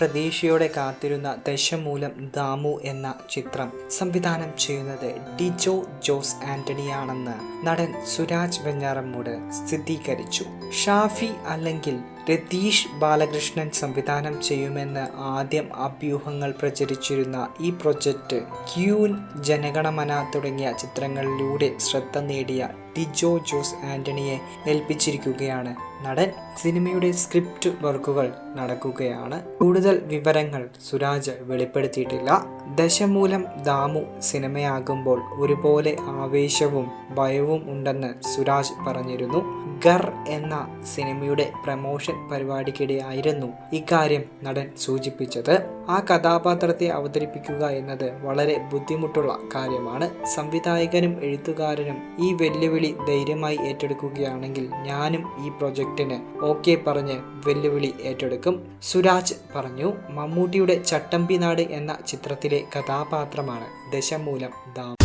പ്രതീക്ഷയോടെ കാത്തിരുന്ന ദശമൂലം ദാമു എന്ന ചിത്രം സംവിധാനം ചെയ്യുന്നത് ഡിജോ ജോസ് ആന്റണിയാണെന്ന് നടൻ സുരാജ് വെഞ്ഞാറമ്മൂട് സ്ഥിരീകരിച്ചു. ഷാഫി അല്ലെങ്കിൽ രതീഷ് ബാലകൃഷ്ണൻ സംവിധാനം ചെയ്യുമെന്ന് ആദ്യം അഭ്യൂഹങ്ങൾ പ്രചരിച്ചിരുന്ന ഈ പ്രൊജക്റ്റ് ക്യൂൻ, ജനഗണമന തുടങ്ങിയ ചിത്രങ്ങളിലൂടെ ശ്രദ്ധ നേടിയ ഡിജോ ജോസ് ആന്റണിയെ ഏൽപ്പിച്ചിരിക്കുകയാണ്. നടൻ സിനിമയുടെ സ്ക്രിപ്റ്റ് വർക്കുകൾ നടക്കുകയാണ്. കൂടുതൽ വിവരങ്ങൾ സുരാജ് വെളിപ്പെടുത്തിയിട്ടില്ല. ദശമൂലം ദാമു സിനിമയാകുമ്പോൾ ഒരുപോലെ ആവേശവും ഭയവും ഉണ്ടെന്ന് സുരാജ് പറഞ്ഞിരുന്നു. ഗർ എന്ന സിനിമയുടെ പ്രമോഷൻ പരിപാടിക്കിടെയായിരുന്നു ഇക്കാര്യം നടൻ സൂചിപ്പിച്ചത്. ആ കഥാപാത്രത്തെ അവതരിപ്പിക്കുക എന്നത് വളരെ ബുദ്ധിമുട്ടുള്ള കാര്യമാണ്. സംവിധായകനും എഴുത്തുകാരനും ഈ വെല്ലുവിളി ധൈര്യമായി ഏറ്റെടുക്കുകയാണെങ്കിൽ ഞാനും ഈ പ്രൊജക്ടിന് ഓക്കെ പറഞ്ഞ് വെല്ലുവിളി ഏറ്റെടുക്കും, സുരാജ് പറഞ്ഞു. മമ്മൂട്ടിയുടെ ചട്ടമ്പിനാട് എന്ന ചിത്രത്തിലെ കഥാപാത്രമാണ് ദശമൂലം ദാമു.